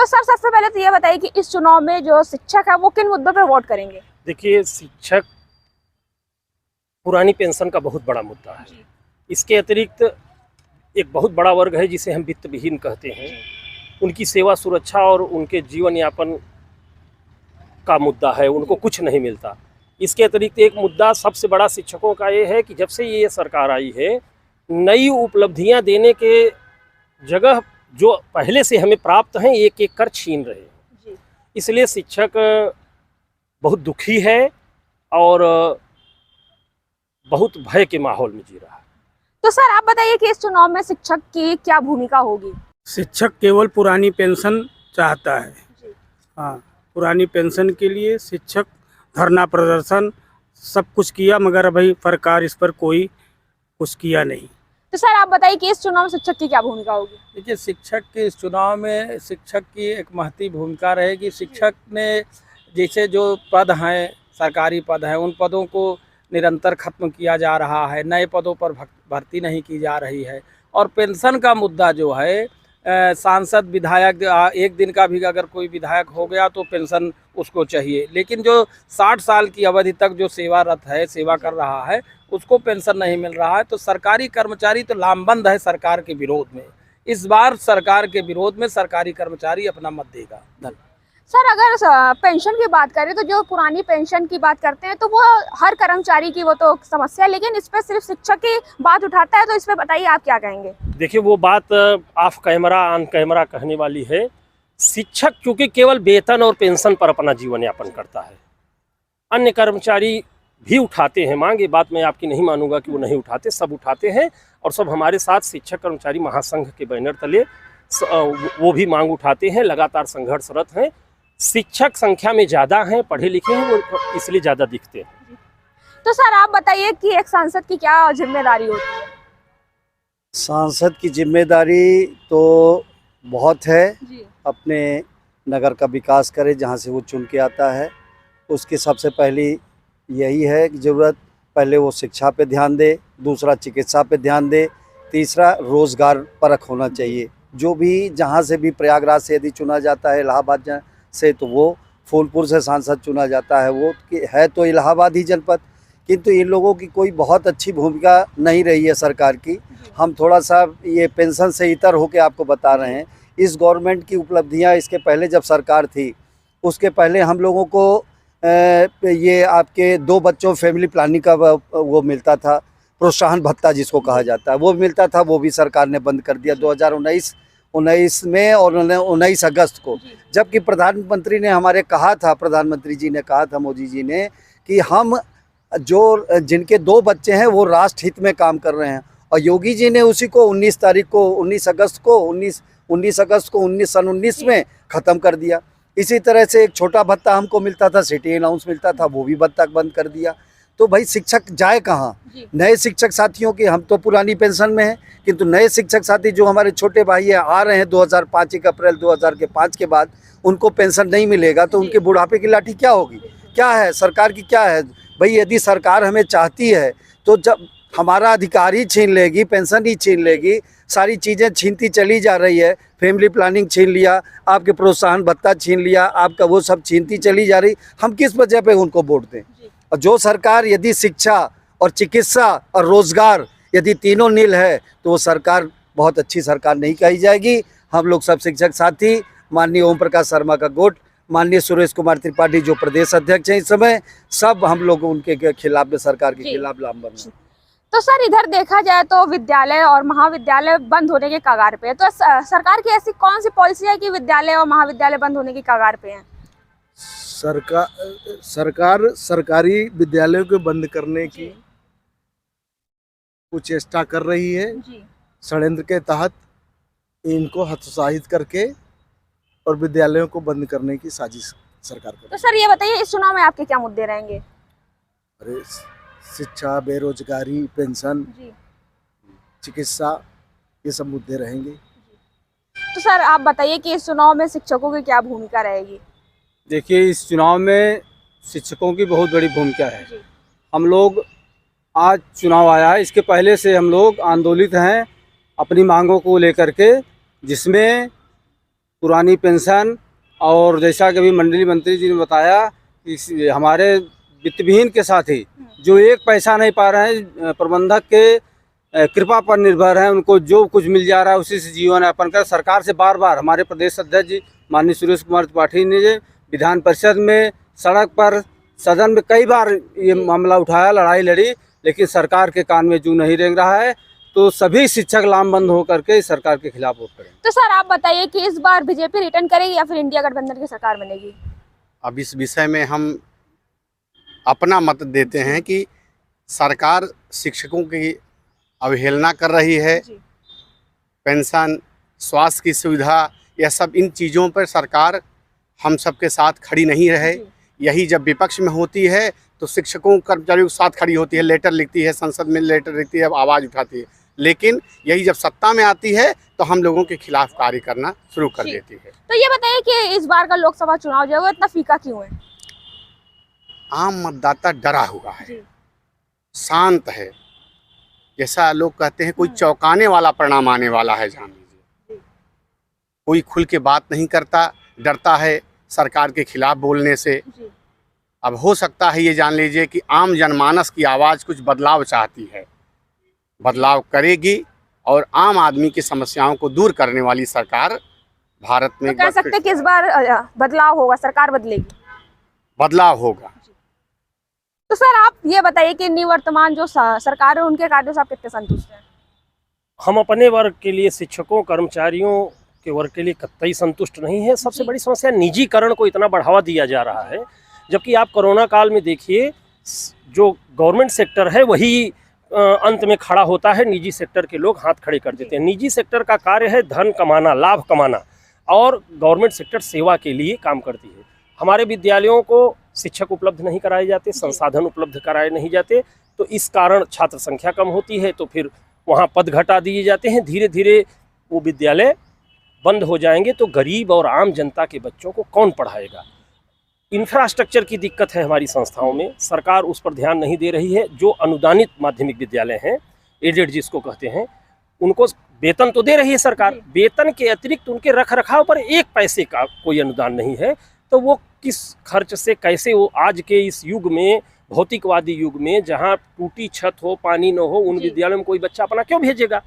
तो सर सबसे पहले तो ये बताइए कि इस चुनाव में जो शिक्षक है वो किन मुद्दों पर वोट करेंगे? देखिए, शिक्षक पुरानी पेंशन का बहुत बड़ा मुद्दा है। इसके अतिरिक्त एक बहुत बड़ा वर्ग है जिसे हम वित्त विहीन कहते हैं, उनकी सेवा सुरक्षा और उनके जीवन यापन का मुद्दा है, उनको कुछ नहीं मिलता। इसके अतिरिक्त एक मुद्दा सबसे बड़ा शिक्षकों का ये है कि जब से ये सरकार आई है, नई उपलब्धियां देने के जगह जो पहले से हमें प्राप्त हैं एक एक कर छीन रहे हैं। इसलिए शिक्षक बहुत दुखी है और बहुत भय के माहौल में जी रहा है। तो सर आप बताइए कि इस चुनाव में शिक्षक की क्या भूमिका होगी? शिक्षक केवल पुरानी पेंशन चाहता है। हाँ, पुरानी पेंशन के लिए शिक्षक धरना प्रदर्शन सब कुछ किया, मगर अभी सरकार इस पर कोई कुछ किया नहीं। तो सर आप बताइए कि इस चुनाव में शिक्षक की क्या भूमिका होगी? देखिए, शिक्षक के इस चुनाव में शिक्षक की एक महती भूमिका रहेगी। शिक्षक ने जैसे जो पद हैं, सरकारी पद हैं, उन पदों को निरंतर खत्म किया जा रहा है, नए पदों पर भर्ती नहीं की जा रही है। और पेंशन का मुद्दा जो है, सांसद विधायक एक दिन का भी अगर कोई विधायक हो गया तो पेंशन उसको चाहिए, लेकिन जो 60 साल की अवधि तक जो सेवारत है, सेवा कर रहा है, उसको पेंशन नहीं मिल रहा है। तो सरकारी कर्मचारी तो लामबंद है सरकार के विरोध में। इस बार सरकार के विरोध में सरकारी कर्मचारी अपना मत देगा। धन्यवाद। सर अगर पेंशन की बात करें तो जो पुरानी पेंशन की बात करते हैं तो वो हर कर्मचारी की वो तो समस्या है, लेकिन इस पर सिर्फ शिक्षक की बात उठाता है, तो इस पर बताइए आप क्या कहेंगे? देखिए, वो बात ऑफ कैमरा ऑन कैमरा कहने वाली है। शिक्षक क्योंकि केवल वेतन और पेंशन पर अपना जीवन यापन करता है, अन्य कर्मचारी भी उठाते हैं मांग। ये बात मैं आपकी नहीं मानूंगा कि वो नहीं उठाते, सब उठाते हैं और सब हमारे साथ शिक्षक कर्मचारी महासंघ के बैनर तले वो भी मांग उठाते हैं, लगातार संघर्षरत हैं। शिक्षक संख्या में ज़्यादा हैं, पढ़े लिखे हैं, वो इसलिए ज़्यादा दिखते हैं। तो सर आप बताइए कि एक सांसद की क्या जिम्मेदारी होती है? सांसद की जिम्मेदारी तो बहुत है। अपने नगर का विकास करे, जहाँ से वो चुन के आता है। उसकी सबसे पहली यही है कि ज़रूरत, पहले वो शिक्षा पे ध्यान दे, दूसरा चिकित्सा पे ध्यान दे, तीसरा रोज़गार परख होना चाहिए। जो भी जहाँ से भी प्रयागराज से यदि चुना जाता है, इलाहाबाद से, तो वो फूलपुर से सांसद चुना जाता है, वो है तो इलाहाबाद ही जनपद, किंतु इन लोगों की कोई बहुत अच्छी भूमिका नहीं रही है सरकार की। हम थोड़ा सा ये पेंशन से इतर होकर आपको बता रहे हैं। इस गवर्नमेंट की उपलब्धियां, इसके पहले जब सरकार थी, उसके पहले हम लोगों को ये आपके 2 बच्चों फैमिली प्लानिंग का वो मिलता था, प्रोत्साहन भत्ता जिसको कहा जाता है, वो मिलता था, वो भी सरकार ने बंद कर दिया 2019 में और 19 अगस्त को। जबकि प्रधानमंत्री ने हमारे कहा था, प्रधानमंत्री जी ने कहा था, मोदी जी ने, कि हम जो जिनके 2 बच्चे हैं वो राष्ट्र हित में काम कर रहे हैं। और योगी जी ने उसी को 19 अगस्त को 19 में ख़त्म कर दिया। इसी तरह से एक छोटा भत्ता हमको मिलता था, सिटी अलाउंस मिलता था, वो भी भत्ता बंद कर दिया। तो भाई शिक्षक जाए कहाँ? नए शिक्षक साथियों की, हम तो पुरानी पेंशन में हैं, किंतु नए शिक्षक साथी जो हमारे छोटे भाई है आ रहे हैं 2005 अप्रैल 2005 के बाद, उनको पेंशन नहीं मिलेगा तो उनके बुढ़ापे की लाठी क्या होगी? क्या है सरकार की, क्या है भाई? यदि सरकार हमें चाहती है तो जब हमारा अधिकार ही छीन लेगी, पेंशन ही छीन लेगी, सारी चीज़ें छीनती चली जा रही है। फैमिली प्लानिंग छीन लिया, आपके प्रोत्साहन भत्ता छीन लिया, आपका वो सब छीनती चली जा रही। हम किस वजह पे उनको वोट दें? और जो सरकार यदि शिक्षा और चिकित्सा और रोज़गार यदि तीनों नील है तो वो सरकार बहुत अच्छी सरकार नहीं कही जाएगी। हम लोग सब शिक्षक साथी, माननीय ओम प्रकाश शर्मा का गुट, माननीय सुरेश कुमार त्रिपाठी जो प्रदेश अध्यक्ष हैं इस समय, सब हम लोग उनके खिलाफ में, सरकार के खिलाफ लामबंद हैं। तो सर इधर देखा जाए तो विद्यालय और महाविद्यालय बंद होने के कगार पे है, तो सरकार की ऐसी कौन सी पॉलिसी है कि विद्यालय और महाविद्यालय बंद होने की कगार पे हैं? सरकार सरकारी विद्यालयों को बंद करने की कुछ चेष्टा कर रही है। षड्यंत्र के तहत इनको हतोत्साहित करके और विद्यालयों को बंद करने की साजिश सरकार कर रही है। तो सर ये बताइए इस चुनाव में आपके क्या मुद्दे रहेंगे? अरे शिक्षा, बेरोजगारी, पेंशन, चिकित्सा, ये सब मुद्दे रहेंगे। तो सर आप बताइए कि इस चुनाव में शिक्षकों की क्या भूमिका रहेगी? देखिए, इस चुनाव में शिक्षकों की बहुत बड़ी भूमिका है। हम लोग, आज चुनाव आया है, इसके पहले से हम लोग आंदोलित हैं अपनी मांगों को लेकर के, जिसमें पुरानी पेंशन और जैसा कि अभी मंडलीय मंत्री जी ने बताया कि हमारे वित्तविहीन के साथ ही जो एक पैसा नहीं पा रहे हैं, प्रबंधक के कृपा पर निर्भर हैं, उनको जो कुछ मिल जा रहा है उसी से जीवन यापन कर। सरकार से बार बार हमारे प्रदेश अध्यक्ष जी माननीय सुरेश कुमार त्रिपाठी ने विधान परिषद में, सड़क पर, सदन में कई बार ये मामला उठाया, लड़ाई लड़ी, लेकिन सरकार के कान में जू नहीं रेंग रहा है। तो सभी शिक्षक लामबंद होकर के इस सरकार के खिलाफ वोट करें। तो सर आप बताइए कि इस बार बीजेपी रिटर्न करेगी या फिर इंडिया गठबंधन की सरकार बनेगी? अब इस विषय में हम अपना मत देते हैं कि सरकार शिक्षकों की अवहेलना कर रही है। पेंशन, स्वास्थ्य की सुविधा, यह सब इन चीज़ों पर सरकार हम सबके साथ खड़ी नहीं रहे। यही जब विपक्ष में होती है तो शिक्षकों कर्मचारियों के साथ खड़ी होती है, लेटर लिखती है, संसद में लेटर लिखती है, आवाज़ उठाती है। लेकिन यही जब सत्ता में आती है तो हम लोगों के खिलाफ कार्य करना शुरू कर देती है। तो ये बताइए कि इस बार का लोकसभा चुनाव जो है वो इतना फीका क्यों है? आम मतदाता डरा हुआ है, शांत है, जैसा लोग कहते हैं कोई चौंकाने वाला परिणाम आने वाला है। जान लीजिए, कोई खुल के बात नहीं करता, डरता है सरकार के खिलाफ बोलने से। अब हो सकता है ये जान लीजिए कि आम जनमानस की आवाज़ कुछ बदलाव चाहती है, बदलाव करेगी और आम आदमी की समस्याओं को दूर करने वाली सरकार भारत में। तो कह सकते हैं कि इस बार बदलाव होगा, सरकार बदलेगी, बदलाव होगा। तो सर आप ये बताइए कि निवर्तमान जो सरकार है उनके कार्यों से आप कितने संतुष्ट हैं? हम अपने वर्ग के लिए, शिक्षकों कर्मचारियों के वर्ग के लिए कतई संतुष्ट नहीं है। सबसे बड़ी समस्या निजीकरण को इतना बढ़ावा दिया जा रहा है, जबकि आप कोरोना काल में देखिए जो गवर्नमेंट सेक्टर है वही अंत में खड़ा होता है, निजी सेक्टर के लोग हाथ खड़े कर देते हैं। निजी सेक्टर का कार्य है धन कमाना, लाभ कमाना, और गवर्नमेंट सेक्टर सेवा के लिए काम करती है। हमारे विद्यालयों को शिक्षक उपलब्ध नहीं कराए जाते, संसाधन उपलब्ध कराए नहीं जाते, तो इस कारण छात्र संख्या कम होती है, तो फिर वहाँ पद घटा दिए जाते हैं। धीरे धीरे वो विद्यालय बंद हो जाएंगे तो गरीब और आम जनता के बच्चों को कौन पढ़ाएगा? इंफ्रास्ट्रक्चर की दिक्कत है हमारी संस्थाओं में, सरकार उस पर ध्यान नहीं दे रही है। जो अनुदानित माध्यमिक विद्यालय हैं, एडेड जिसको कहते हैं, उनको वेतन तो दे रही है सरकार, वेतन के अतिरिक्त उनके रख रखाव पर एक पैसे का कोई अनुदान नहीं है। तो वो किस खर्च से कैसे वो आज के इस युग में, भौतिकवादी युग में, जहाँ टूटी छत हो, पानी न हो, उन विद्यालयों में कोई बच्चा अपना क्यों भेजेगा?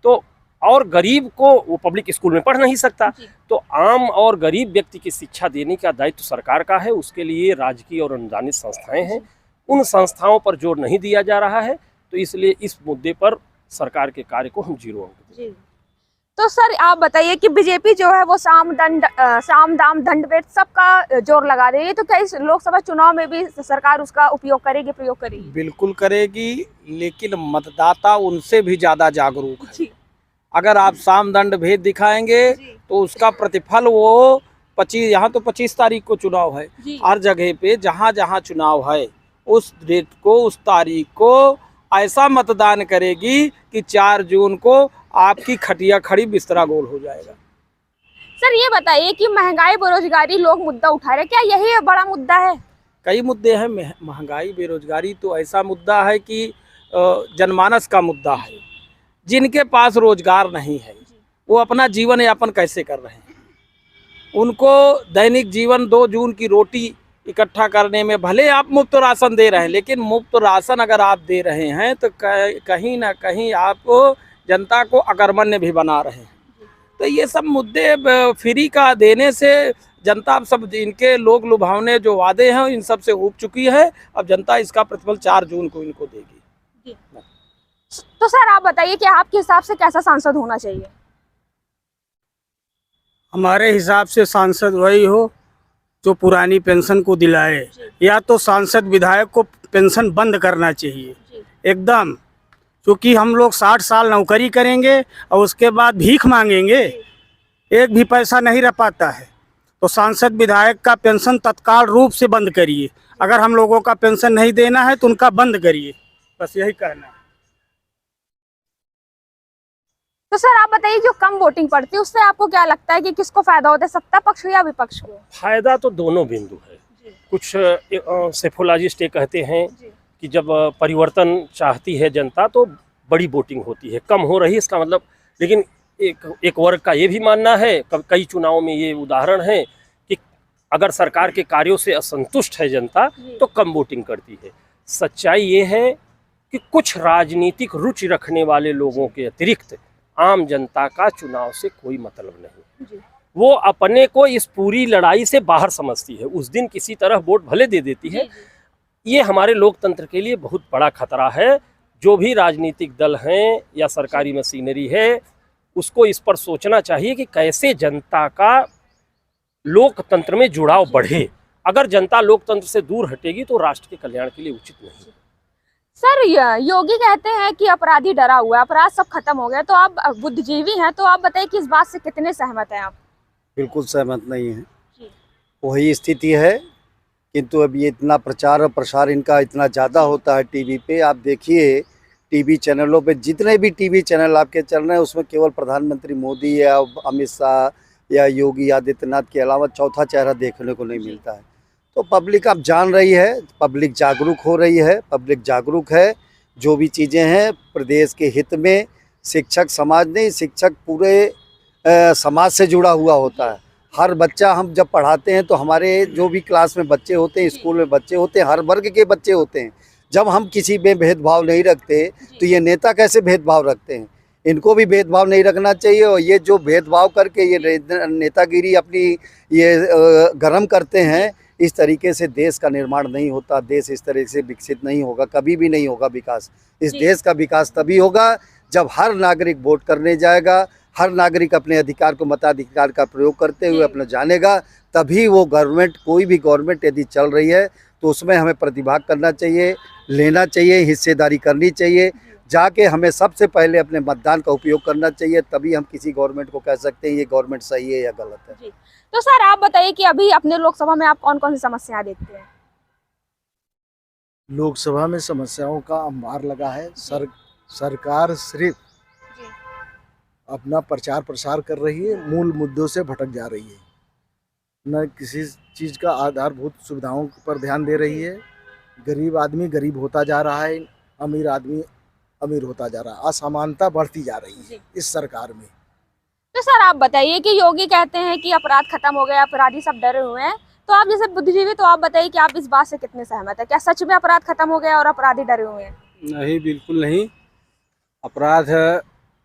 तो और गरीब को वो पब्लिक स्कूल में पढ़ नहीं सकता। तो आम और गरीब व्यक्ति की शिक्षा देने का दायित्व सरकार का है, उसके लिए राजकीय और अनुदानित संस्थाएं हैं। उन संस्थाओं पर जोर नहीं दिया जा रहा है, तो इसलिए इस मुद्दे पर सरकार के कार्य को हम 0 अंक देते हैं। तो सर आप बताइए कि बीजेपी जो है वो साम दाम दंड भेद सबका जोर लगा रही है, तो क्या इस लोकसभा चुनाव में भी सरकार उसका उपयोग करेगी, प्रयोग करेगी? बिल्कुल करेगी, लेकिन मतदाता उनसे भी ज़्यादा जागरूक है। अगर आप साम दंड भेद दिखाएंगे तो उसका प्रतिफल वो 25, यहाँ तो 25 तारीख को चुनाव है, हर जगह पे जहाँ जहाँ चुनाव है उस डेट को, उस तारीख को ऐसा मतदान करेगी कि 4 जून को आपकी खटिया खड़ी बिस्तरा गोल हो जाएगा। सर ये बताइए कि महंगाई, बेरोजगारी लोग मुद्दा उठा रहे, क्या यही बड़ा मुद्दा है? कई मुद्दे हैं, महंगाई, बेरोजगारी तो ऐसा मुद्दा है कि जनमानस का मुद्दा है। जिनके पास रोजगार नहीं है वो अपना जीवन यापन कैसे कर रहे हैं? उनको दैनिक जीवन 2 जून की रोटी इकट्ठा करने में, भले आप मुफ्त राशन दे रहे हैं, लेकिन मुफ्त राशन अगर आप दे रहे हैं तो कहीं ना कहीं आप जनता को अकर्मण्य भी बना रहे हैं। तो ये सब मुद्दे फ्री का देने से जनता सब, इनके लोग लुभावने जो वादे हैं इन सब से ऊब चुकी है। अब जनता इसका प्रतिफल 4 जून को इनको देगी। तो सर आप बताइए कि आपके हिसाब से कैसा सांसद होना चाहिए? हमारे हिसाब से सांसद वही हो जो पुरानी पेंशन को दिलाए, या तो सांसद विधायक को पेंशन बंद करना चाहिए एकदम, क्योंकि हम लोग 60 साल नौकरी करेंगे और उसके बाद भीख मांगेंगे, एक भी पैसा नहीं रह पाता है। तो सांसद विधायक का पेंशन तत्काल रूप से बंद करिए। अगर हम लोगों का पेंशन नहीं देना है तो उनका बंद करिए, बस यही कहना है। तो सर आप बताइए जो कम वोटिंग पड़ती है उससे आपको क्या लगता है कि किसको फायदा होता है, सत्ता पक्ष या विपक्ष को? फायदा तो दोनों बिंदु है। कुछ सेफोलॉजिस्ट ये कहते हैं कि जब परिवर्तन चाहती है जनता तो बड़ी वोटिंग होती है, कम हो रही है इसका मतलब, लेकिन एक वर्ग का ये भी मानना है, कई चुनावों में ये उदाहरण है कि अगर सरकार के कार्यों से असंतुष्ट है जनता तो कम वोटिंग करती है। सच्चाई ये है कि कुछ राजनीतिक रुचि रखने वाले लोगों के अतिरिक्त आम जनता का चुनाव से कोई मतलब नहीं। वो अपने को इस पूरी लड़ाई से बाहर समझती है, उस दिन किसी तरह वोट भले दे देती है। ये हमारे लोकतंत्र के लिए बहुत बड़ा खतरा है। जो भी राजनीतिक दल हैं या सरकारी मशीनरी है, उसको इस पर सोचना चाहिए कि कैसे जनता का लोकतंत्र में जुड़ाव बढ़े। अगर जनता लोकतंत्र से दूर हटेगी तो राष्ट्र के कल्याण के लिए उचित नहीं। सर, योगी कहते हैं कि अपराधी डरा हुआ है, अपराध सब खत्म हो गया, तो आप बुद्धिजीवी हैं, तो आप बताइए कि इस बात से कितने सहमत हैं आप? बिल्कुल सहमत नहीं है, वही स्थिति है। किंतु अब ये इतना प्रचार और प्रसार इनका इतना ज़्यादा होता है टीवी पे। आप देखिए टीवी चैनलों पे जितने भी टीवी चैनल आपके चल रहे हैं, उसमें केवल प्रधानमंत्री मोदी या अमित शाह या योगी आदित्यनाथ के अलावा चौथा चेहरा देखने को नहीं मिलता है। तो पब्लिक अब जान रही है, पब्लिक जागरूक हो रही है, पब्लिक जागरूक है। जो भी चीज़ें हैं प्रदेश के हित में, शिक्षक समाज नहीं, शिक्षक पूरे समाज से जुड़ा हुआ होता है। हर बच्चा, हम जब पढ़ाते हैं तो हमारे जो भी क्लास में बच्चे होते हैं, स्कूल में बच्चे होते हैं, हर वर्ग के बच्चे होते हैं। जब हम किसी में भेदभाव नहीं रखते तो ये नेता कैसे भेदभाव रखते हैं? इनको भी भेदभाव नहीं रखना चाहिए। और ये जो भेदभाव करके ये नेतागिरी अपनी ये गरम करते हैं, इस तरीके से देश का निर्माण नहीं होता। देश इस तरह से विकसित नहीं होगा, कभी भी नहीं होगा विकास। इस देश का विकास तभी होगा जब हर नागरिक वोट करने जाएगा, हर नागरिक अपने अधिकार को, मताधिकार का प्रयोग करते हुए अपना जानेगा। तभी वो गवर्नमेंट, कोई भी गवर्नमेंट यदि चल रही है तो उसमें हमें प्रतिभाग करना चाहिए, लेना चाहिए, हिस्सेदारी करनी चाहिए। जाके हमें सबसे पहले अपने मतदान का उपयोग करना चाहिए, तभी हम किसी गवर्नमेंट को कह सकते हैं ये गवर्नमेंट सही है या गलत है। जी। तो सर आप बताइए कि अभी अपने लोकसभा में आप कौन कौन सी समस्याएं देखते हैं? लोकसभा में समस्याओं का अंबार लगा है। सरकार सिर्फ अपना प्रचार प्रसार कर रही है, मूल मुद्दों से भटक जा रही है। न किसी चीज़ का आधारभूत सुविधाओं पर ध्यान दे रही है। गरीब आदमी गरीब होता जा रहा है, अमीर आदमी अमीर होता जा रहा है। असमानता बढ़ती जा रही है इस सरकार में। तो सर आप बताइए कि योगी कहते हैं कि अपराध खत्म हो गया, अपराधी सब डरे हुए हैं, तो आप जैसे बुद्धिजीवी, तो आप बताइए कि आप इस बात से कितने सहमत है? क्या सच में अपराध खत्म हो गया और अपराधी डरे हुए हैं? नहीं, बिल्कुल नहीं। अपराध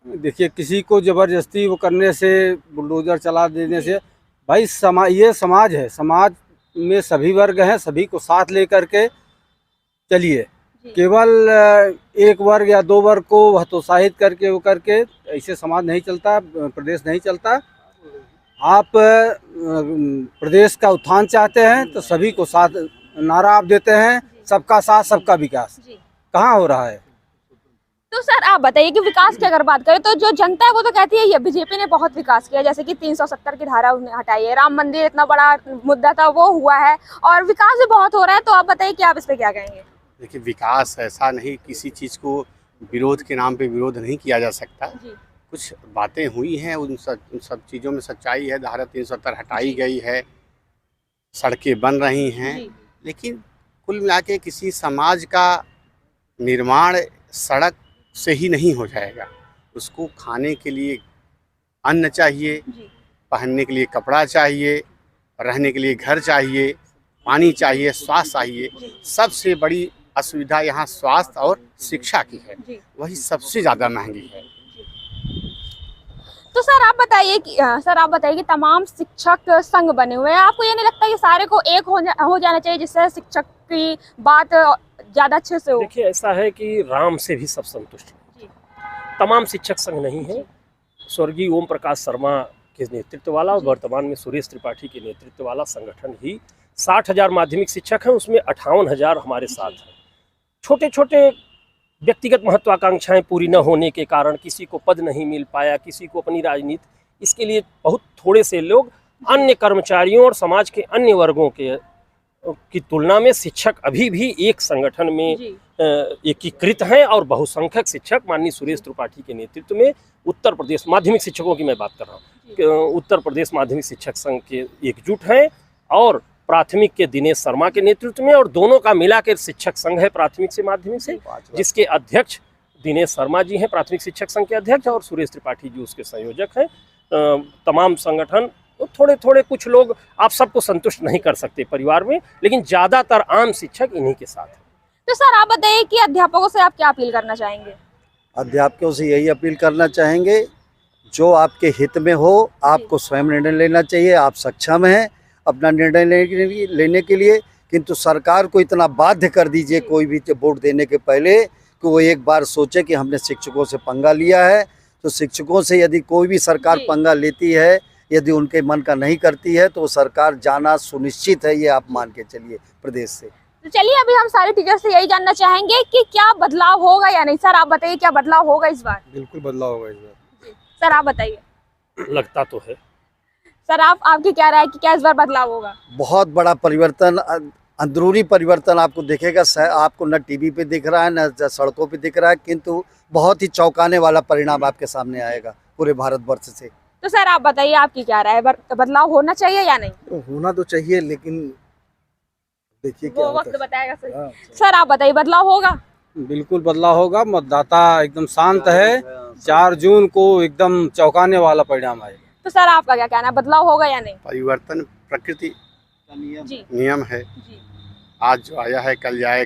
देखिए, किसी को ज़बरदस्ती वो करने से, बुलडोज़र चला देने से, भाई ये समाज है, समाज में सभी वर्ग हैं, सभी को साथ लेकर के चलिए। केवल एक वर्ग या दो वर्ग को हतोत्साहित करके वो करके ऐसे समाज नहीं चलता, प्रदेश नहीं चलता। आप प्रदेश का उत्थान चाहते हैं तो सभी को साथ, नारा आप देते हैं सबका साथ सबका विकास, कहाँ हो रहा है? तो सर आप बताइए कि विकास की अगर बात करें तो जो जनता है वो तो कहती है ये बीजेपी ने बहुत विकास किया, जैसे कि 370 की धारा उन्हें हटाई है, राम मंदिर इतना बड़ा मुद्दा था वो हुआ है, और विकास भी बहुत हो रहा है। तो आप बताइए कि आप इस पे क्या कहेंगे? देखिए, विकास ऐसा नहीं, किसी चीज़ को विरोध के नाम पे विरोध नहीं किया जा सकता। कुछ बातें हुई हैं, उन सब चीज़ों में सच्चाई है। धारा 370 हटाई गई है, सड़कें बन रही हैं, लेकिन कुल मिला के किसी समाज का निर्माण सड़क से ही नहीं हो जाएगा। उसको खाने के लिए अन्न चाहिए, पहनने के लिए कपड़ा चाहिए, रहने के लिए घर चाहिए, पानी चाहिए, स्वास्थ्य चाहिए। सबसे बड़ी असुविधा यहाँ स्वास्थ्य और शिक्षा की है, वही सबसे ज़्यादा महंगी है। तो सर आप बताइए कि तमाम शिक्षक संघ बने हुए हैं, आपको ये नहीं लगता कि सारे को एक हो जाना चाहिए जिससे शिक्षक की बात ज़्यादा अच्छे से हो? देखिए, ऐसा है कि राम से भी सब संतुष्ट हैं। तमाम शिक्षक संघ नहीं है। स्वर्गीय ओम प्रकाश शर्मा के नेतृत्व वाला और वर्तमान में सुरेश त्रिपाठी के नेतृत्व वाला संगठन ही 60,000 माध्यमिक शिक्षक हैं, उसमें 58,000 हमारे साथ हैं। छोटे छोटे व्यक्तिगत महत्वाकांक्षाएं पूरी न होने के कारण किसी को पद नहीं मिल पाया, किसी को अपनी राजनीति, इसके लिए बहुत थोड़े से लोग अन्य कर्मचारियों और समाज के अन्य वर्गों के की तुलना में शिक्षक अभी भी एक संगठन में एकीकृत हैं। और बहुसंख्यक शिक्षक माननीय सुरेश त्रिपाठी के नेतृत्व में उत्तर प्रदेश माध्यमिक शिक्षकों की मैं बात कर रहा हूँ, उत्तर प्रदेश माध्यमिक शिक्षक संघ के एकजुट हैं, और प्राथमिक के दिनेश शर्मा के नेतृत्व में, और दोनों का मिला के शिक्षक संघ है प्राथमिक से माध्यमिक से, जिसके अध्यक्ष दिनेश शर्मा जी हैं प्राथमिक शिक्षक संघ के अध्यक्ष और सुरेश त्रिपाठी जी उसके संयोजक हैं। तमाम संगठन थोड़े थोड़े कुछ लोग, आप सबको संतुष्ट नहीं कर सकते परिवार में, लेकिन ज़्यादातर आम शिक्षक इन्हीं के साथ हैं। तो सर आप बताइए कि अध्यापकों से आप क्या अपील करना चाहेंगे? अध्यापकों से यही अपील करना चाहेंगे, जो आपके हित में हो आपको स्वयं निर्णय लेना चाहिए। आप सक्षम हैं अपना निर्णय लेने के लिए, किंतु सरकार को इतना बाध्य कर दीजिए कोई भी वोट देने के पहले कि वो एक बार सोचे कि हमने शिक्षकों से पंगा लिया है। तो शिक्षकों से यदि कोई भी सरकार पंगा लेती है, यदि उनके मन का नहीं करती है, तो सरकार जाना सुनिश्चित है, ये आप मान के चलिए प्रदेश से। तो चलिए अभी हम सारे टीचर से यही जानना चाहेंगे कि क्या बदलाव होगा या नहीं। सर आप बताइए क्या बदलाव होगा इस बार? बिल्कुल बदलाव होगा इस बार। सर आप बताइए। लगता तो है। सर आपकी क्या राय है कि क्या इस बार बदलाव होगा? बहुत बड़ा परिवर्तन, अंदरूनी परिवर्तन आपको दिखेगा। आपको न टीवी पे दिख रहा है, न सड़कों पे दिख रहा है, किंतु बहुत ही चौंकाने वाला परिणाम आपके सामने आएगा पूरे भारतवर्ष से। तो सर आप बताइए आपकी क्या राय है, बदलाव होना चाहिए या नहीं? तो होना तो चाहिए, लेकिन देखिए क्या वो होता वक्त है। बताएगा सर। हाँ, सर आप बताइए बदलाव होगा? बिल्कुल बदलाव होगा। मतदाता एकदम शांत है। 4 जून को एकदम चौंकाने वाला परिणाम आएगा। तो सर आपका क्या कहना है, बदलाव होगा या नहीं? परिवर्तन प्रकृति जी नियम है। जी आज जो आया है कल जाए।